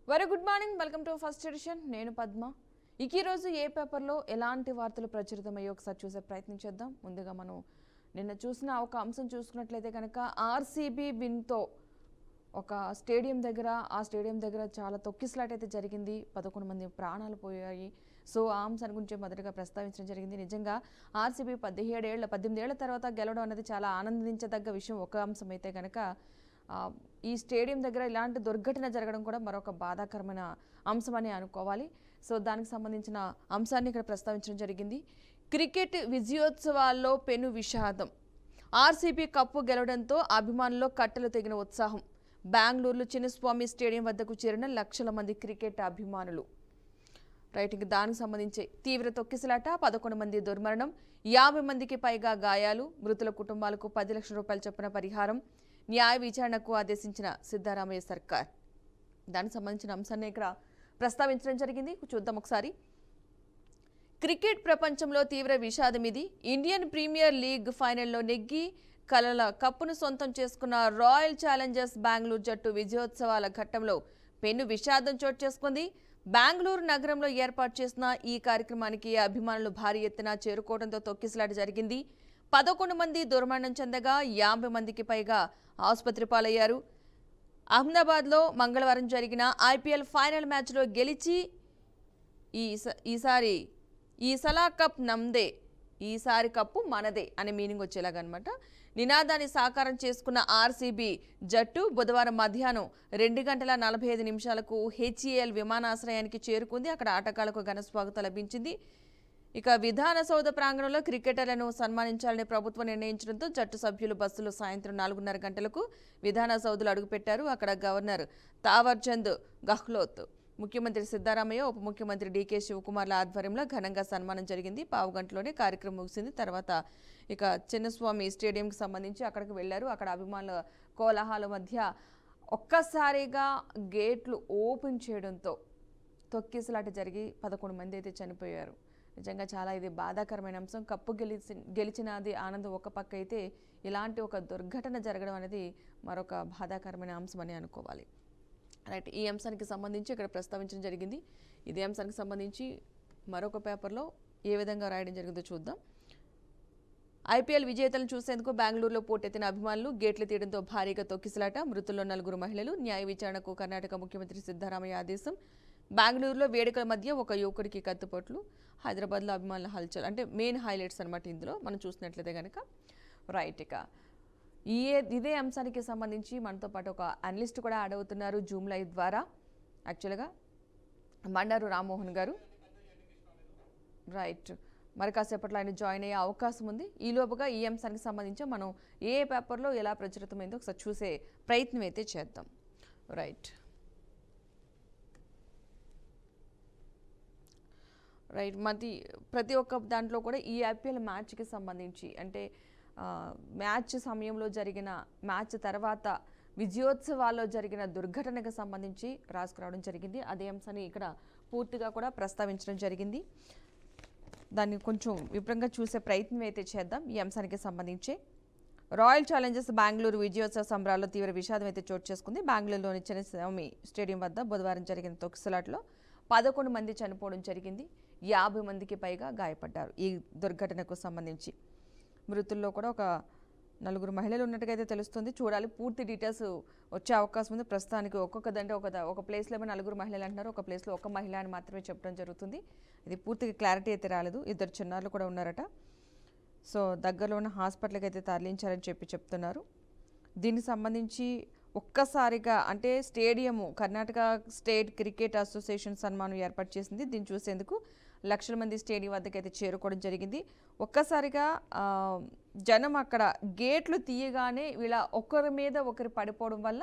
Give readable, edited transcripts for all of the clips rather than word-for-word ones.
Very good morning, welcome to first edition. నేను పద్మ. ఈ రోజు ఏ పేపర్లో ఎలాంటి వార్తలు ప్రచురితమయ్యో ఒకసారి చూసే ప్రయత్నం చేద్దాం. ముందుగా మనం నిన్న చూసిన ఒక అంశం చూసుకున్నట్లయితే కనుక ఆర్సీబీ విన్తో ఒక స్టేడియం దగ్గర చాలా తొక్కిసలాట అయితే జరిగింది. 11 మంది ప్రాణాలు పోయాయి. సో ఆ అంశాన్ని గురించి మొదటగా ప్రస్తావించడం జరిగింది. నిజంగా ఆర్సీబీ 18 ఏళ్ల తర్వాత గెలవడం అనేది చాలా ఆనందించదగ్గ విషయం. ఒక అంశం అయితే కనుక ఈ స్టేడియం దగ్గర ఇలాంటి దుర్ఘటన జరగడం కూడా మరొక బాధాకరమైన అంశం అని అనుకోవాలి. సో దానికి సంబంధించిన అంశాన్ని ఇక్కడ ప్రస్తావించడం జరిగింది. క్రికెట్ విజయోత్సవాల్లో పెను విషాదం. ఆర్సీబీ కప్పు గెలవడంతో అభిమానుల్లో కట్టలు తెగిన ఉత్సాహం. బెంగళూరులో చిన్నస్వామి స్టేడియం వద్దకు చేరిన లక్షల మంది క్రికెట్ అభిమానులు. రైటింగ్ దానికి సంబంధించి తీవ్ర తొక్కిసలాట, 11 మంది దుర్మరణం, 50 మందికి పైగా గాయాలు, మృతుల కుటుంబాలకు 10 లక్షల రూపాయల చొప్పున పరిహారం, న్యాయ విచారణకు ఆదేశించిన సిద్ధరామయ్య సర్కార్. దానికి సంబంధించిన అంశాన్ని ఇక్కడ ప్రస్తావించడం జరిగింది. చూద్దాం ఒకసారి. క్రికెట్ ప్రపంచంలో తీవ్ర విషాదం ఇది. ఇండియన్ ప్రీమియర్ లీగ్ ఫైనల్లో నెగ్గి కలల కప్పును సొంతం చేసుకున్న రాయల్ ఛాలెంజర్స్ బెంగళూరు జట్టు విజయోత్సవాల ఘట్టంలో పెను విషాదం చోటు చేసుకుంది. బెంగళూరు నగరంలో ఏర్పాటు చేసిన ఈ కార్యక్రమానికి అభిమానులు భారీ ఎత్తున చేరుకోవడంతో తొక్కిసలాట జరిగింది. 11 మంది దుర్మరణం చెందగా 50 మందికి పైగా ఆసుపత్రి పాలయ్యారు. అహ్మదాబాద్లో మంగళవారం జరిగిన ఐపీఎల్ ఫైనల్ మ్యాచ్లో గెలిచి ఈ సలా కప్ నమ్దే, ఈసారి కప్పు మనదే అనే మీనింగ్ వచ్చేలాగా అనమాట నినాదాన్ని సాకారం చేసుకున్న ఆర్సీబీ జట్టు బుధవారం మధ్యాహ్నం 2:45 హెచ్ఏఎల్ విమానాశ్రయానికి చేరుకుంది. అక్కడ ఆటగాళ్లకు ఘన స్వాగతం లభించింది. ఇక విధాన సౌధ ప్రాంగణంలో క్రికెటర్లను సన్మానించాలని ప్రభుత్వం నిర్ణయించడంతో జట్టు సభ్యులు బస్సులు సాయంత్రం 4:30 గంటలకు విధాన సౌధలో అడుగుపెట్టారు. అక్కడ గవర్నర్ తావర్చంద్ గెహ్లోత్, ముఖ్యమంత్రి సిద్ధరామయ్య, ఉప ముఖ్యమంత్రి డీకే శివకుమార్ల ఆధ్వర్యంలో ఘనంగా సన్మానం జరిగింది. పావు గంటలోనే కార్యక్రమం ముగిసింది. తర్వాత ఇక చిన్నస్వామి స్టేడియంకి సంబంధించి అక్కడికి వెళ్లారు. అక్కడ అభిమానుల కోలాహల మధ్య ఒక్కసారిగా గేట్లు ఓపెన్ చేయడంతో తొక్కిసలాట జరిగి 11 మంది అయితే చనిపోయారు. నిజంగా చాలా ఇది బాధాకరమైన అంశం. కప్పు గెలిచినది ఆనందం ఒక పక్క అయితే, ఇలాంటి ఒక దుర్ఘటన జరగడం అనేది మరొక బాధాకరమైన అంశం అని అనుకోవాలి. రైట్, ఈ అంశానికి సంబంధించి ఇక్కడ ప్రస్తావించడం జరిగింది. ఇదే అంశానికి సంబంధించి మరొక పేపర్లో ఏ విధంగా రాయడం జరిగిందో చూద్దాం. ఐపీఎల్ విజేతలను చూసేందుకు బెంగళూరులో పోటెత్తిన అభిమానులు, గేట్లు తీయడంతో భారీగా తొక్కిసలాట, మృతుల్లో 4 మహిళలు, న్యాయ విచారణకు కర్ణాటక ముఖ్యమంత్రి సిద్ధరామయ్య ఆదేశం. బెంగళూరులో వేడుకల మధ్య ఒక యువకుడికి కత్తిపోట్లు, హైదరాబాద్లో అభిమానుల హల్చల్. అంటే మెయిన్ హైలైట్స్ అనమాట ఇందులో మనం చూసినట్లయితే కనుక. రైట్, ఇక ఇదే అంశానికి సంబంధించి మనతో పాటు ఒక అనలిస్ట్ కూడా యాడ్ అవుతున్నారు జూమ్ లైవ్ ద్వారా. యాక్చువల్గా బండారు రామ్మోహన్ గారు. రైట్, మరి కాసేపట్లో ఆయన జాయిన్ అయ్యే అవకాశం ఉంది. ఈలోపుగా ఈ అంశానికి సంబంధించి మనం ఏ పేపర్లో ఎలా ప్రచురితమైందో ఒకసారి చూసే ప్రయత్నం అయితే చేద్దాం. రైట్, ప్రతి ఒక్క దాంట్లో కూడా ఈ ఐపీఎల్ మ్యాచ్కి సంబంధించి, అంటే మ్యాచ్ సమయంలో జరిగిన, మ్యాచ్ తర్వాత విజయోత్సవాల్లో జరిగిన దుర్ఘటనకు సంబంధించి రాసుకురావడం జరిగింది. అదే అంశాన్ని ఇక్కడ పూర్తిగా కూడా ప్రస్తావించడం జరిగింది. దాన్ని కొంచెం వివరంగా చూసే ప్రయత్నం అయితే చేద్దాం. ఈ అంశానికి సంబంధించి రాయల్ ఛాలెంజర్స్ బెంగళూరు విజయోత్సవ సంబరాల్లో తీవ్ర విషాదం అయితే చోటు చేసుకుంది. బెంగళూరులోని చిన్నస్వామి స్టేడియం వద్ద బుధవారం జరిగిన తొక్కిసలాటలో 11 మంది చనిపోవడం జరిగింది. 50 మందికి పైగా గాయపడ్డారు. ఈ దుర్ఘటనకు సంబంధించి మృతుల్లో కూడా ఒక 4 మహిళలు ఉన్నట్టుగా అయితే తెలుస్తుంది. చూడాలి, పూర్తి డీటెయిల్స్ వచ్చే అవకాశం ఉంది. ప్రస్తుతానికి ఒక ప్లేస్లో ఏమో 4 మహిళలు అంటున్నారు, ఒక ప్లేస్లో ఒక మహిళ అని మాత్రమే చెప్పడం జరుగుతుంది. ఇది పూర్తిగా క్లారిటీ అయితే రాలేదు. 2 చిన్నారులు కూడా ఉన్నారట. సో దగ్గరలో ఉన్న హాస్పిటల్కి అయితే తరలించారని చెప్తున్నారు. దీనికి సంబంధించి ఒక్కసారిగా అంటే stadium Karnataka state cricket association సన్మానం ఏర్పాటు చేసింది. దీన్ని చూసేందుకు లక్షల మంది స్టేడియం వద్దకు అయితే చేరుకోవడం జరిగింది. ఒక్కసారిగా జనం అక్కడ గేట్లు తీయగానే వీళ్ళ ఒకరి మీద ఒకరు పడిపోవడం వల్ల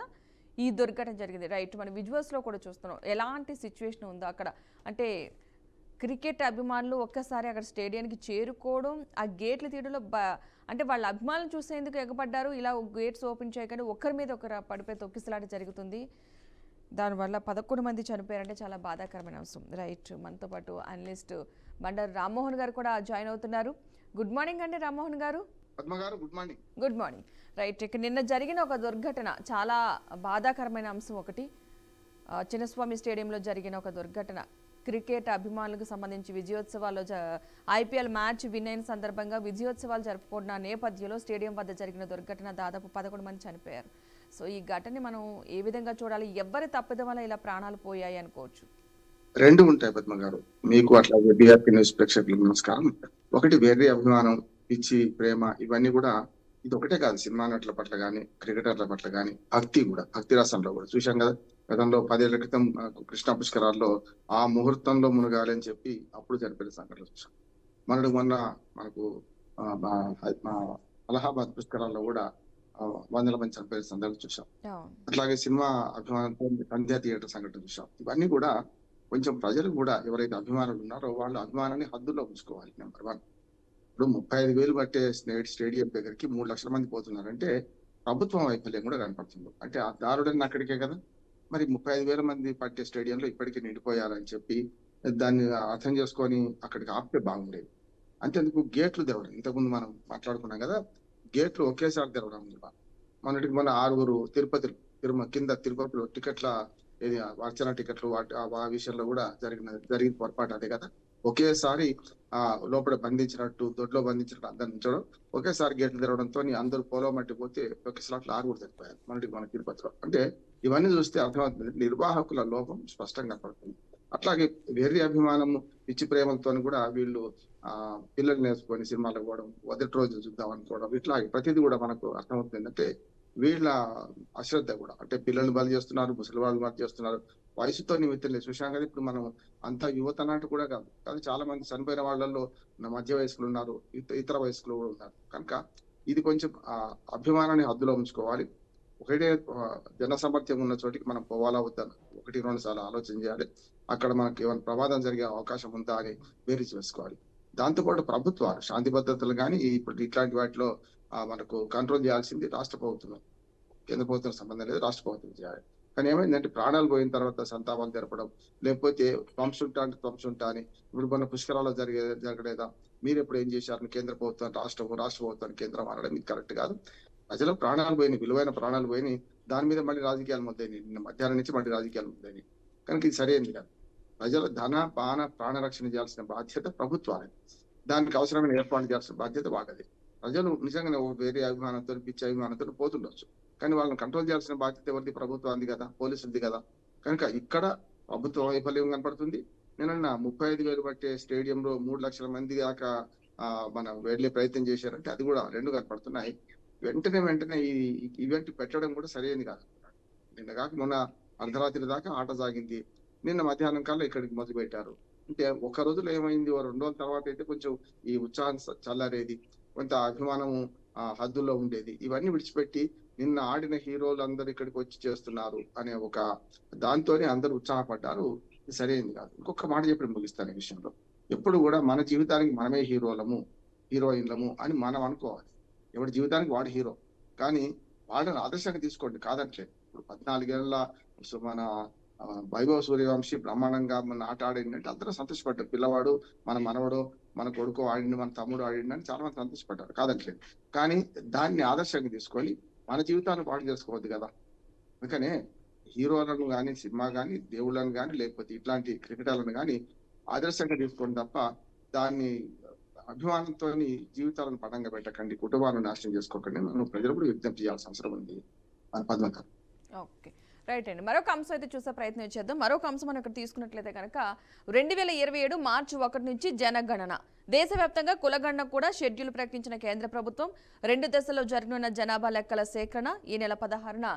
ఈ దుర్ఘటన జరిగింది. రైట్, మన విజువల్స్లో కూడా చూస్తున్నాం ఎలాంటి సిచ్యువేషన్ ఉందో అక్కడ. అంటే క్రికెట్ అభిమానులు ఒక్కసారి అక్కడ స్టేడియానికి చేరుకోవడం, ఆ గేట్లు తీయడంలో అంటే వాళ్ళ అభిమానులు చూసేందుకు ఎగబడ్డారు. ఇలా గేట్స్ ఓపెన్ చేయగానే ఒకరి మీద ఒకరు పడిపోయి తొక్కిసలాట జరుగుతుంది. దానివల్ల 11 మంది చనిపోయారంటే చాలా బాధాకరమైన అంశం. రైట్, మనతో పాటు అనలిస్ట్ బండారు రామ్మోహన్ గారు కూడా జాయిన్ అవుతున్నారు. గుడ్ మార్నింగ్ అండి రామ్మోహన్ గారు. Good morning. రైట్, ఇక నిన్న జరిగిన ఒక దుర్ఘటన, చాలా బాధాకరమైన అంశం ఒకటి. చిన్నస్వామి స్టేడియంలో జరిగిన ఒక దుర్ఘటన, క్రికెట్ అభిమానులకు సంబంధించి విజయోత్సవాల్లో ఐపీఎల్ మ్యాచ్ విన్ అయిన సందర్భంగా విజయోత్సవాలు జరుపుకున్న నేపథ్యంలో స్టేడియం వద్ద జరిగిన దుర్ఘటన దాదాపు 11 మంది చనిపోయారు. సో ఈ ఘటనని మనం ఏ విధంగా చూడాలి? ఎవరి తప్పిదం వల్ల ఇలా ప్రాణాలు పోయాయి అనుకోవచ్చు? రెండు ఉంటాయి పద్మ గారు. మీకు అట్లాగే బీఆర్పీ న్యూస్ ప్రేక్షకులకు నమస్కారం. ఒకటి వేరే అభిమానం, పిచ్చి, ప్రేమ, ఇవన్నీ కూడా ఇది ఒకటే కాదు. సినిమా నటుల పట్ల కానీ, క్రికెటర్ల పట్ల కానీ, భక్తి కూడా, భక్తి రసంలో కూడా చూశాం కదా. గతంలో 10 ఏళ్ల క్రితం కృష్ణా పుష్కరాల్లో ఆ ముహూర్తంలో మునగాలి అని చెప్పి అప్పుడు జరిపిన సంఘటనలు చూసాం. మొన్న మనకు అలహాబాద్ పుష్కరాల్లో కూడా 100 మంది చనిపోయిన సందర్భం చూసాం. అట్లాగే సినిమా అభిమానంతో సంధ్యా థియేటర్ సంఘటన చూసాం. ఇవన్నీ కూడా కొంచెం ప్రజలు కూడా ఎవరైతే అభిమానులు ఉన్నారో వాళ్ళు అభిమానాన్ని హద్దుల్లో ఉంచుకోవాలి. నెంబర్ 1. ఇప్పుడు 35,000 పట్టే స్టేడియం దగ్గరికి 3 లక్షల మంది పోతున్నారంటే ప్రభుత్వం వైఫల్యం కూడా కనపడుతుంది. అంటే ఆ దారుడని అక్కడికే కదా. మరి 35,000 మంది పట్టే స్టేడియంలో ఇప్పటికీ నిండిపోయాలని చెప్పి దాన్ని అర్థం చేసుకొని అక్కడికి ఆపితే బాగుండేది. అంతేందుకు గేట్లు తెరవడం, ఇంతకుముందు మనం మాట్లాడుకున్నాం కదా, గేట్లు ఒకేసారి తెరవడం. మొన్నటికి మన 6 తిరుమల కింద తిరుపతిలో టికెట్ల అర్చన టికెట్లు ఆ విషయంలో కూడా జరిగిన పొరపాటు అదే కదా. ఒకేసారి లోపల బంధించినట్టు, దొడ్లో బంధించినట్టు అందరిని ఉంచడం, ఒకేసారి గేట్లు తెరవడంతో అందరూ పోలో మట్టి పోతే ఒక స్లాట్లు 6 తెరిపోయారు మన తిరుపతిలో. అంటే ఇవన్నీ చూస్తే అర్థమవుతుంది, నిర్వాహకుల లోపం స్పష్టంగా కనపడుతుంది. అట్లాగే వేరే అభిమానము, పిచ్చి ప్రేమలతో కూడా వీళ్ళు పిల్లలు నేర్చుకొని సినిమాలకు పోవడం, మొదటి రోజు చూద్దాం అనుకోవడం, ఇట్లా ప్రతిదీ కూడా మనకు అర్థమవుతుంది. ఏంటంటే వీళ్ళ అశ్రద్ధ కూడా. అంటే పిల్లల్ని బలి చేస్తున్నారు, ముసలి వాళ్ళు బలి చేస్తున్నారు. వయసుతో నిమిత్తం లేదు. చూసాం కదా, ఇప్పుడు మనం అంత యువత అన్నట్టు కూడా కాదు. కానీ చాలా మంది చనిపోయిన వాళ్ళల్లో మధ్య వయస్కులు ఉన్నారు, ఇతర వయస్కులు కూడా ఉన్నారు. కనుక ఇది కొంచెం అభిమానాన్ని హద్దులో ఉంచుకోవాలి. ఒకటే జన సమర్థ్యం ఉన్న చోటికి మనం పోవాలా వద్దని 1-2 సార్లు ఆలోచన చేయాలి. అక్కడ మనకి ఏమైనా ప్రమాదం జరిగే అవకాశం ఉందా అని బేరీజ్ వేసుకోవాలి. దాంతోపాటు ప్రభుత్వాలు శాంతి భద్రతలు కానీ ఇప్పుడు ఇట్లాంటి వాటిలో మనకు కంట్రోల్ చేయాల్సింది రాష్ట్ర ప్రభుత్వం. కేంద్ర ప్రభుత్వం సంబంధం లేదు, రాష్ట్ర ప్రభుత్వం చేయాలి. కానీ ఏమైందంటే ప్రాణాలు పోయిన తర్వాత సంతాపాలు జరపడం, లేకపోతే ధ్వంసం ఉంటా అని ఇప్పుడు మన పుష్కరాల్లో జరగలేదా, మీరు ఎప్పుడు ఏం చేశారు, కేంద్ర ప్రభుత్వం రాష్ట్ర ప్రభుత్వాన్ని కేంద్రం అనడం ఇది కరెక్ట్ కాదు. ప్రజలు ప్రాణాలు పోయినాయి, విలువైన ప్రాణాలు పోయినాయి. దాని మీద మళ్ళీ రాజకీయాలు మొదలైనవి. నిన్న మధ్యాహ్నం నుంచి మళ్ళీ రాజకీయాలు మొదలైనవి. కనుక ఇది సరైనది కాదు. ప్రజల ప్రాణ రక్షణ చేయాల్సిన బాధ్యత ప్రభుత్వాలే. దానికి అవసరమైన ఏర్పాటు చేయాల్సిన బాధ్యత వాళ్ళది. ప్రజలు నిజంగానే వేరే అభిమానంతో, పిచ్చి అభిమానంతో పోతుండొచ్చు, కానీ వాళ్ళని కంట్రోల్ చేయాల్సిన బాధ్యత ఎవరిది? ప్రభుత్వానికి కదా, పోలీసులది కదా. కనుక ఇక్కడ ప్రభుత్వ వైఫల్యం కనపడుతుంది. నిన్న 35,000 పట్టే స్టేడియంలో 3 లక్షల మంది దాకా మనం వెళ్లే ప్రయత్నం చేశారంటే అది కూడా 2 కనపడుతున్నాయి. వెంటనే ఈ ఈవెంట్ పెట్టడం కూడా సరైనది కాదు. నిన్న కాక మొన్న అర్ధరాత్రి దాకా ఆట సాగింది. నిన్న మధ్యాహ్నం కల్లా ఇక్కడికి మొదలు పెట్టారు. అంటే ఒక రోజులో ఏమైంది, 2 రోజుల తర్వాత అయితే కొంచెం ఈ ఉత్సాహం చల్లారేది, కొంత అభిమానము హద్దుల్లో ఉండేది. ఇవన్నీ విడిచిపెట్టి నిన్న ఆడిన హీరోలు అందరు ఇక్కడికి వచ్చి చేస్తున్నారు అనే ఒక దాంతోనే అందరూ ఉత్సాహపడ్డారు. ఇది సరైనది కాదు. ఇంకొక మాట చెప్పి ముగిస్తాను ఈ విషయంలో. ఎప్పుడు కూడా మన జీవితానికి మనమే హీరోయిన్లము అని మనం అనుకోవాలి. ఎవరి జీవితానికి వాడు హీరో. కానీ వాళ్ళని ఆదర్శంగా తీసుకోండి, కాదట్లేదు. ఇప్పుడు 14 ఏళ్ళ మన వైభవ్ సూర్యవంశీ బ్రహ్మాండంగా మన ఆట ఆడిందంటే అందరూ సంతోషపడ్డారు. పిల్లవాడు, మన మనవడు, మన కొడుకు ఆడిండు, మన తమ్ముడు ఆడిండు అని చాలా మంది సంతోషపడ్డారు, కాదట్లేదు. కానీ దాన్ని ఆదర్శంగా తీసుకొని మన జీవితాన్ని పాటు చేసుకోవద్దు కదా. అందుకనే హీరోలను కానీ, సినిమా కానీ, దేవుళ్ళను కానీ, లేకపోతే ఇట్లాంటి క్రికెటర్లను కానీ ఆదర్శంగా తీసుకోండి తప్ప దాన్ని అభిమానంతో జీవితాలను పటంగా పెట్టకండి, కుటుంబాలను నాశనం చేసుకోకండి. మనం ప్రజలు కూడా విజ్ఞప్తి చేయాల్సిన అవసరం ఉంది. పద్మకారు. ఓకే, రైట్ అండి. మరొక అంశం అయితే చూసే ప్రయత్నం చేద్దాం. మరొక అంశం మనం ఇక్కడ తీసుకున్నట్లయితే కనుక 2027 మార్చి 1 నుంచి జనగణన, దేశవ్యాప్తంగా కులగణన కూడా షెడ్యూల్ ప్రకటించిన కేంద్ర ప్రభుత్వం 2 దశల్లో జరగనున్న జనాభా లెక్కల సేకరణ, ఈ నెల 16న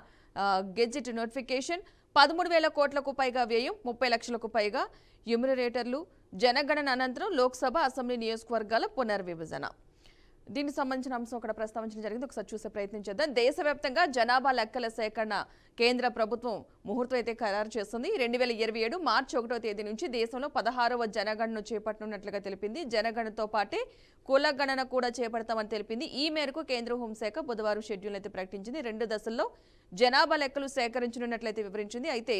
గెజిట్ నోటిఫికేషన్, 13,000 కోట్లకు పైగా వ్యయం, 30 లక్షలకు పైగా న్యూమరేటర్లు. జనగణన అనంతరం లోక్సభ, అసెంబ్లీ నియోజకవర్గాల పునర్విభజన. దీనికి సంబంధించిన అంశం అక్కడ ప్రస్తావించడం జరిగింది. ఒకసారి చూసే ప్రయత్నం చేద్దాం. దేశవ్యాప్తంగా జనాభా లెక్కల సేకరణ కేంద్ర ప్రభుత్వం ముహూర్తం అయితే ఖరారు చేస్తుంది. 2027 మార్చి 1వ తేదీ నుంచి దేశంలో 16వ జనగణనను చేపట్టనున్నట్లుగా తెలిపింది. జనగణనతో పాటే కులగణన కూడా చేపడతామని తెలిపింది. ఈ మేరకు కేంద్ర హోంశాఖ బుధవారం షెడ్యూల్ అయితే ప్రకటించింది. 2 దశల్లో జనాభా లెక్కలు సేకరించనున్నట్లయితే వివరించింది. అయితే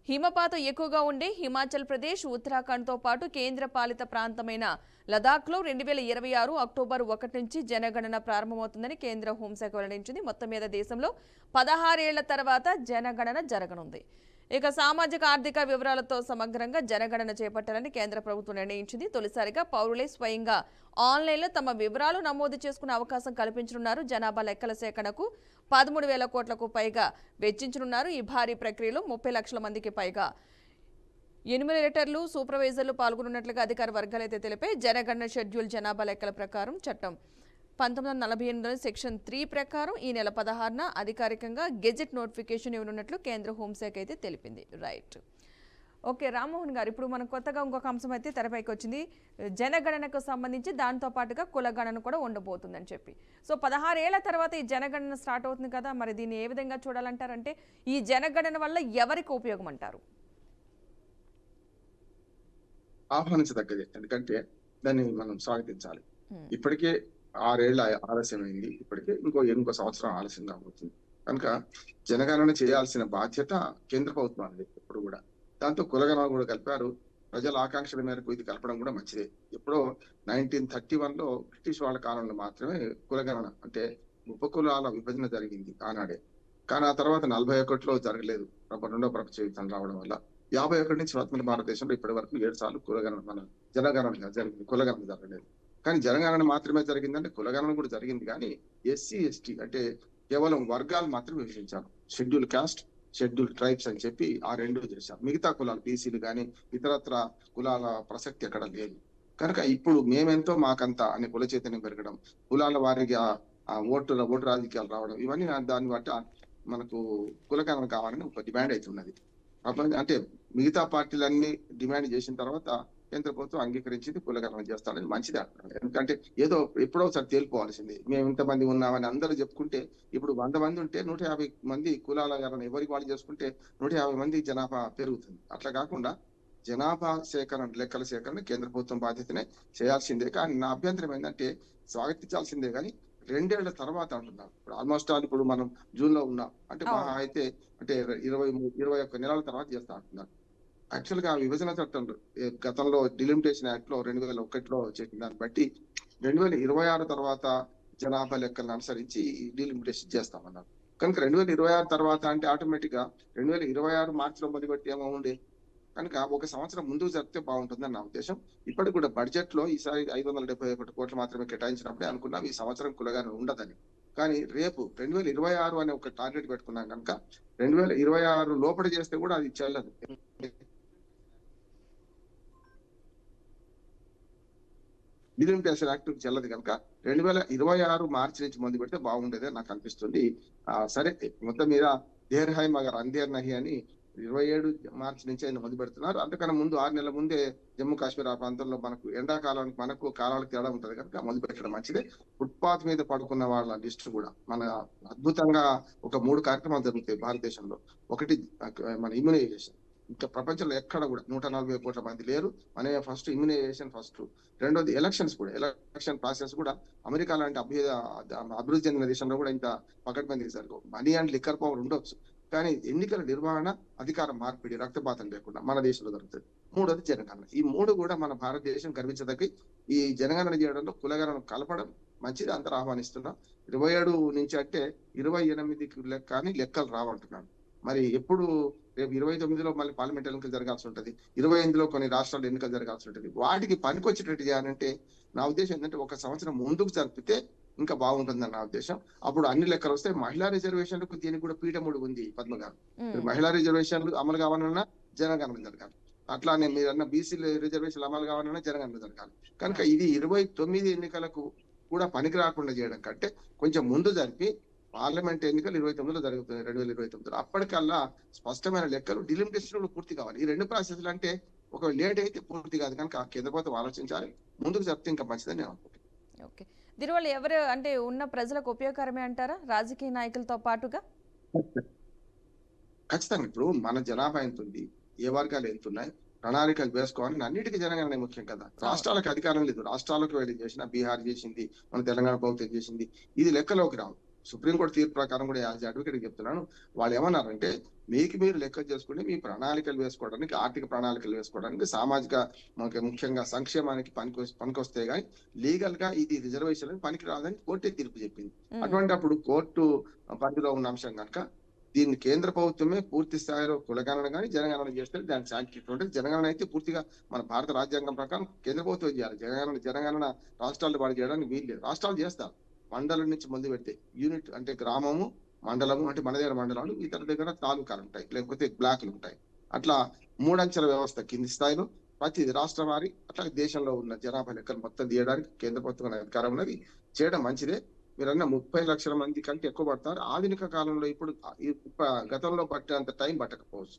హిమపాతం ఎక్కువగా ఉండే హిమాచల్ ప్రదేశ్, ఉత్తరాఖండ్తో పాటు కేంద్ర పాలిత ప్రాంతమైన లదాఖ్లో 2026 అక్టోబర్ 1 నుంచి జనగణన ప్రారంభమవుతుందని కేంద్ర హోంశాఖ వెల్లడించింది. మొత్తం మీద దేశంలో 16 ఏళ్ల తర్వాత జనగణన జరగనుంది. ఇక సామాజిక ఆర్థిక వివరాలతో సమగ్రంగా జనగణన చేపట్టాలని కేంద్ర ప్రభుత్వం నిర్ణయించింది. తొలిసారిగా పౌరులే స్వయంగా ఆన్లైన్లో తమ వివరాలు నమోదు చేసుకునే అవకాశం కల్పించనున్నారు. జనాభా లెక్కల సేకరణకు 13,000 కోట్లకు పైగా వెచ్చించనున్నారు. ఈ భారీ ప్రక్రియలో 30 లక్షల మందికి పైగా ఎన్యూమరేటర్లు, సూపర్వైజర్లు పాల్గొన్నట్లుగా అధికార వర్గాలైతే తెలిపాయి. జనగణన షెడ్యూల్ జనాభా లెక్కల ప్రకారం చట్టం 1948 సెక్షన్ 3 ప్రకారం ఈ నెల 16న అధికారికంగా గెజెట్ నోటిఫికేషన్ ఇవ్వనున్నట్లు కేంద్ర హోంశాఖ అయితే తెలిపింది. రైట్. ఓకే రామ్మోహన్ గారు, ఇప్పుడు మనం కొత్తగా ఇంకొక అంశం అయితే తెరపైకి వచ్చింది. జనగణనకు సంబంధించి దాంతో పాటుగా కులగణన కూడా ఉండబోతుందని చెప్పి. సో 16 ఏళ్ల తర్వాత ఈ జనగణన స్టార్ట్ అవుతుంది కదా, మరి దీన్ని ఏ విధంగా చూడాలంటారంటే ఈ జనగణన వల్ల ఎవరికి ఉపయోగం అంటారు? ఆహ్వానించదగ్గది, ఎందుకంటే దాన్ని మనం స్వాగతించాలి. ఇప్పటికే 6 ఏళ్ల ఆలస్యమైంది, ఇప్పటికే ఇంకో సంవత్సరం ఆలస్యం కాబోతుంది. కనుక జనగణన చేయాల్సిన బాధ్యత కేంద్ర ప్రభుత్వానికి ఎప్పుడు కూడా. దాంతో కులగణన కూడా కలిపారు. ప్రజల ఆకాంక్షల మేరకు ఇది కలపడం కూడా మంచిదే. ఎప్పుడో 1931లో బ్రిటిష్ వాళ్ళ కాలంలో మాత్రమే కులగణన అంటే ఉపకులాల విభజన జరిగింది ఆనాడే. కానీ ఆ తర్వాత 41లో జరగలేదు, రెండో ప్రపంచ యుద్ధం రావడం వల్ల. 51 నుంచి స్వతంత్ర భారతదేశంలో ఇప్పటి వరకు 7 సార్లు కులగణన మన జనగణన జరిగింది, కులగణన జరగలేదు. కానీ జనగణన మాత్రమే జరిగిందంటే కులగణన కూడా జరిగింది, కానీ ఎస్సీ ఎస్టీ అంటే కేవలం వర్గాలు మాత్రమే విభజించారు. షెడ్యూల్ కాస్ట్, షెడ్యూల్ ట్రైబ్స్ అని చెప్పి ఆ రెండు చేశారు. మిగతా కులాలు బీసీలు కానీ ఇతరత్ర కులాల ప్రసక్తి ఎక్కడ లేదు. కనుక ఇప్పుడు మేమెంతో మాకంత అనే కుల చైతన్యం పెరగడం, కులాల వారిగా ఓటు రాజకీయాలు రావడం, ఇవన్నీ దాన్ని బట్టి మనకు కులగణన కావాలని ఒక డిమాండ్ అవుతున్నది. అంటే మిగతా పార్టీలన్నీ డిమాండ్ చేసిన తర్వాత కేంద్ర ప్రభుత్వం అంగీకరించింది, కులగణన చేస్తానని. మంచిది అంటున్నాడు. ఎందుకంటే ఏదో ఎప్పుడో ఒకసారి తేలిపోవాల్సింది. మేము ఇంతమంది ఉన్నామని అందరూ చెప్పుకుంటే, ఇప్పుడు 100 మంది ఉంటే 150 మంది కులాల గణన ఎవరికి వాళ్ళు చేసుకుంటే 150 మంది జనాభా పెరుగుతుంది. అట్లా కాకుండా జనాభా సేకరణ, లెక్కల సేకరణ కేంద్ర ప్రభుత్వం బాధ్యతనే చేయాల్సిందే. కానీ నా అభ్యంతరం ఏంటంటే స్వాగతించాల్సిందే కానీ 2 ఏళ్ల తర్వాత అంటున్నారు. ఇప్పుడు ఆల్మోస్ట్ ఇప్పుడు మనం జూన్ లో ఉన్నాం అంటే మహా అయితే అంటే 21 నెలల తర్వాత చేస్తా అంటున్నారు. యాక్చువల్ గా విభజన చట్టం గతంలో డిలిమిటేషన్ యాక్ట్ లో 2001లో చేసిన దాన్ని బట్టి 2026 తర్వాత జనాభా లెక్కలను అనుసరించి డిలిమిటేషన్ చేస్తామన్నారు. కనుక 2026 తర్వాత అంటే ఆటోమేటిక్ గా 2026 మార్చిలో మొదలుపెట్టి ఏమో ఉండే కనుక ఒక సంవత్సరం ముందుకు జరిగితే బాగుంటుందని నా ఉద్దేశం. ఇప్పటికి కూడా బడ్జెట్ లో ఈసారి 571 కోట్లు మాత్రమే కేటాయించినప్పుడే అనుకున్నాం ఈ సంవత్సరం కులగణన ఉండదని. కానీ రేపు 2026 అనే ఒక టార్గెట్ పెట్టుకున్నాం కనుక 2026 లోపల చేస్తే కూడా అది చెల్లదు. డిలిమిటేషన్ యాక్ట్ చెల్లదు కనుక 2026 మార్చి నుంచి మొదలు పెడితే బాగుండేదే నాకు అనిపిస్తుంది. సరే మొత్తం మీద దేర్ హై మగర్ అందేర్ నహి అని 27 మార్చి నుంచి ఆయన మొదలు పెడుతున్నారు. అంతకన్నా ముందు 6 నెలల ముందే జమ్మూ కాశ్మీర్ ఆ ప్రాంతంలో మనకు ఎండాకాలానికి మనకు కాలాలకు తేడా ఉంటది కనుక మొదలు పెట్టడం మంచిదే. ఫుట్పాత్ మీద పడుకున్న వాళ్ళ లిస్టు కూడా మన అద్భుతంగా ఒక 3 కార్యక్రమాలు జరుగుతాయి భారతదేశంలో. ఒకటి మన ఇమ్యునైజేషన్, ఇంకా ప్రపంచంలో ఎక్కడ కూడా 140 కోట్ల మంది లేరు. మన ఫస్ట్ ఇమ్యునైజేషన్ ఫస్ట్. రెండోది ఎలక్షన్స్ కూడా, ఎలక్షన్ ప్రాసెస్ కూడా అమెరికా లాంటి అభివృద్ధి చెందిన దేశంలో కూడా ఇంత పకడ్బందీ జరగవు. మనీ అండ్ లిక్కర్ పవర్ ఉండొచ్చు, కానీ ఎన్నికల నిర్వహణ, అధికార మార్పిడి, రక్తపాతం లేకుండా మన దేశంలో జరుగుతుంది. మూడోది జనగణన. ఈ 3 కూడా మన భారతదేశం గర్వించదగ్గ. ఈ జనగణన చేయడంలో కులగణన కలపడం మంచిది, అందరూ ఆహ్వానిస్తున్నాం. 27 నుంచి అంటే 28 కానీ లెక్కలు రావంటున్నాను. మరి ఎప్పుడు రేపు 29లో మళ్ళీ పార్లమెంట్ ఎన్నికలు జరగాల్సి ఉంటుంది, 28లో కొన్ని రాష్ట్రాల్లో ఎన్నికలు జరగాల్సి ఉంటుంది. వాటికి పనికొచ్చేటట్టు చేయాలంటే నా ఉద్దేశం ఏంటంటే ఒక సంవత్సరం ముందుకు జరిపితే ఇంకా బాగుంటుందని నా ఉద్దేశం. అప్పుడు అన్ని లెక్కలు వస్తాయి. మహిళా రిజర్వేషన్లకు దీనికి కూడా పీఠముడు ఉంది పద్మ గారు. మహిళా రిజర్వేషన్లు అమలు కావాలన్నా జనగణన జరగాలి, అట్లానే మీరు అన్న బీసీ రిజర్వేషన్లు అమలు కావాలన్నా జనగణన జరగాలి. కనుక ఇది 29 ఎన్నికలకు కూడా పనికి రాకుండా చేయడం కంటే కొంచెం ముందు జరిపి పార్లమెంట్ ఎన్నికలు 29లో జరుగుతుంది, 2029లో. అప్పటికల్లా స్పష్టమైన లెక్కలు డిలిమిటేషన్ పూర్తి కావాలి. ఈ 2 ప్రాసెస్లు అంటే ఒక లేట్ అయితే పూర్తి కాదు కనుక కేంద్ర ప్రభుత్వం ఆలోచించాలి, ముందుకు చెప్తే ఇంకా మంచిదని నేను అనుకుంటున్నాను. ఓకే, దీనివల్ల ఎవరు అంటే ఉన్న ప్రజలకు ఉపయోగకరమే అంటారా, రాజకీయ నాయకులతో పాటుగా? ఖచ్చితంగా. ఇప్పుడు మన జనాభా ఎంత ఉంది, ఏ వర్గాలు ఎంత ఉన్నాయి, ప్రణాళికలు వేసుకోవాలని అన్నిటికీ జనగణన ముఖ్యం కదా. రాష్ట్రాలకు అధికారం లేదు, రాష్ట్రాలకు వెళ్ళి చేసిన బీహార్ చేసింది, మన తెలంగాణ ప్రభుత్వం చేసింది, ఇది లెక్కలోకి రావు. సుప్రీంకోర్టు తీర్పు ప్రకారం కూడా యాజ్ అడ్వకేట్ చెప్తున్నాను, వాళ్ళు ఏమన్నారంటే మీకు మీరు లెక్క చేసుకుని మీ ప్రణాళికలు వేసుకోవడానికి, ఆర్థిక ప్రణాళికలు వేసుకోవడానికి, సామాజిక ముఖ్యంగా సంక్షేమానికి పనికొస్తే గానీ లీగల్ గా ఇది రిజర్వేషన్ పనికి రాదని కోర్టే తీర్పు చెప్పింది. అటువంటి అప్పుడు కోర్టు పరిధిలో ఉన్న అంశం కనుక దీన్ని కేంద్ర ప్రభుత్వమే పూర్తి స్థాయిలో కులగణన కానీ జనగణన చేస్తే దాని శాంక్షన్ ఉంటుంది. జనగణన అయితే పూర్తిగా మన భారత రాజ్యాంగం ప్రకారం కేంద్ర ప్రభుత్వం చేయాలి. జనగణన రాష్ట్రాలు వాడు చేయడానికి వీలు లేదు. రాష్ట్రాలు చేస్తారు. మండలం నుంచి మొదలు పెడితే యూనిట్ అంటే గ్రామము, మండలము అంటే మన దగ్గర మండలాలు, ఇతర దగ్గర తాలూకాలు ఉంటాయి, లేకపోతే బ్లాకులు ఉంటాయి. అట్లా 3 అంచెల వ్యవస్థ కింది స్థాయిలో ప్రతి రాష్ట్ర వారి అట్లా దేశంలో ఉన్న జనాభా లెక్కలు మొత్తం తీయడానికి కేంద్ర ప్రభుత్వం అధికారం ఉన్నది. చేయడం మంచిదే. మీరన్నా 30 లక్షల మంది కంటే ఎక్కువ పడతారు. ఆధునిక కాలంలో ఇప్పుడు గతంలో పట్టేంత టైం పట్టకపోవచ్చు.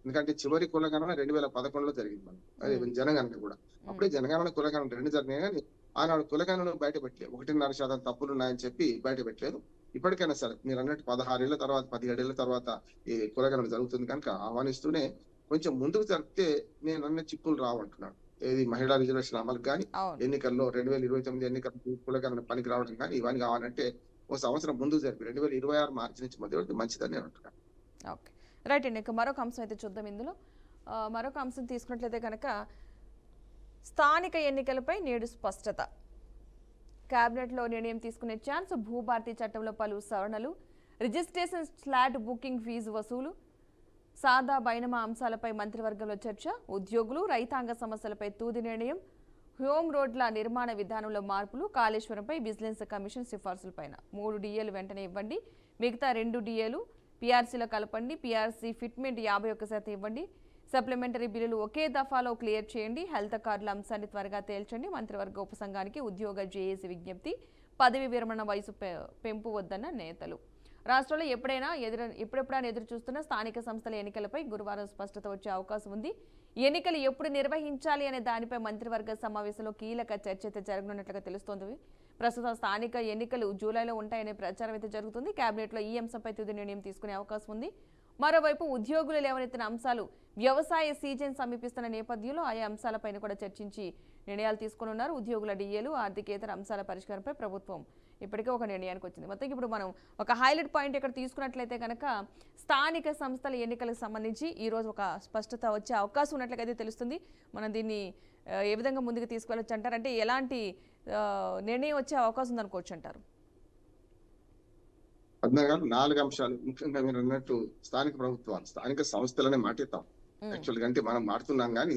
ఎందుకంటే చివరి కులగణన 2011లో జరిగింది మనకు. అదే జనగణన కూడా. అప్పుడే జనగణన కులగణన 2 జరిగినాయి. కానీ ఆనాడు కులగణన బయట పెట్టలేదు. 1.5% తప్పులు ఉన్నాయని చెప్పి బయట పెట్టలేదు. ఇప్పటికైనా సరే మీరు అన్నట్టు 16 ఏళ్ల తర్వాత 17 ఏళ్ల తర్వాత ఈ కులగణన జరుగుతుంది కనుక ఆహ్వానిస్తూనే కొంచెం ముందుకు జరిపితే నేను అన్న చిక్కులు రావంటున్నాడు. ఏది మహిళా రిజర్వేషన్ అమలు కానీ ఎన్నికల్లో 2029 ఎన్నికల కులగణన పనికి రావడం కానీ ఇవన్నీ కావాలంటే ఓ సంవత్సరం ముందు జరిపి 2026 మార్చి నుంచి మొదలు మంచిదని నేను అంటున్నాను. ఓకే, రైట్ అండి. ఇంకా మరొక అంశం అయితే చూద్దాం. ఇందులో మరొక అంశం తీసుకున్నట్లయితే కనుక స్థానిక ఎన్నికలపై నేడు స్పష్టత. కేబినెట్లో నిర్ణయం తీసుకునే ఛాన్స్, భూభారతి చట్టంలో పలు సవరణలు, రిజిస్ట్రేషన్ స్లాట్ బుకింగ్ ఫీజు వసూలు, సాదా బైనమా అంశాలపై మంత్రివర్గంలో చర్చ, ఉద్యోగులు రైతాంగ సమస్యలపై తుది నిర్ణయం, హోమ్ రోడ్ల నిర్మాణ విధానంలో మార్పులు, కాళేశ్వరంపై విజిలెన్స్ కమిషన్ సిఫార్సులపైన 3 డిఏలు వెంటనే ఇవ్వండి, మిగతా 2 డిఏలు పీఆర్సీలో కలపండి, పీఆర్సీ ఫిట్మెంట్ 51% ఇవ్వండి, సప్లిమెంటరీ బిల్లులు ఒకే దఫాలో క్లియర్ చేయండి, హెల్త్ కార్డుల అంశాన్ని త్వరగా తేల్చండి, మంత్రివర్గ ఉపసంఘానికి ఉద్యోగ జేఏసీ విజ్ఞప్తి, పదవి విరమణ వయసు పెంపు వద్దన్న నేతలు. రాష్ట్రంలో ఎప్పుడెప్పుడైనా ఎదురు చూస్తున్న స్థానిక సంస్థల ఎన్నికలపై గురువారం స్పష్టత వచ్చే అవకాశం ఉంది. ఎన్నికలు ఎప్పుడు నిర్వహించాలి అనే దానిపై మంత్రివర్గ సమావేశంలో కీలక చర్చ అయితే జరగనున్నట్లుగా తెలుస్తోంది. ప్రస్తుతం స్థానిక ఎన్నికలు జూలైలో ఉంటాయనే ప్రచారం అయితే జరుగుతుంది. కేబినెట్లో ఈ అంశంపై తుది నిర్ణయం తీసుకునే అవకాశం ఉంది. మరోవైపు ఉద్యోగులు లేవనెత్తిన అంశాలు వ్యవసాయ సీజన్ సమీపిస్తున్న నేపథ్యంలో ఆయా అంశాలపైన కూడా చర్చించి నిర్ణయాలు తీసుకున్నారు. ఉద్యోగుల డిఏలు, ఆర్థికేతర అంశాల పరిష్కారంపై ప్రభుత్వం ఇప్పటికే ఒక నిర్ణయానికి వచ్చింది. మొత్తం ఇప్పుడు మనం ఒక హైలైట్ పాయింట్ ఇక్కడ తీసుకున్నట్లయితే కనుక స్థానిక సంస్థల ఎన్నికలకు సంబంధించి ఈరోజు ఒక స్పష్టత వచ్చే అవకాశం ఉన్నట్లయితే తెలుస్తుంది. మనం దీన్ని ఏ విధంగా ముందుకు తీసుకెళ్ళొచ్చు అంటారు? అంటే ఎలాంటి నిర్ణయం వచ్చే అవకాశం ఉందనుకోవచ్చు అంటారు? పద్మగారు 4 అంశాలు ముఖ్యంగా మీరు అన్నట్టు స్థానిక ప్రభుత్వాలు, స్థానిక సంస్థలనే మాటిస్తాం. యాక్చువల్గా అంటే మనం మాడుతున్నాం కానీ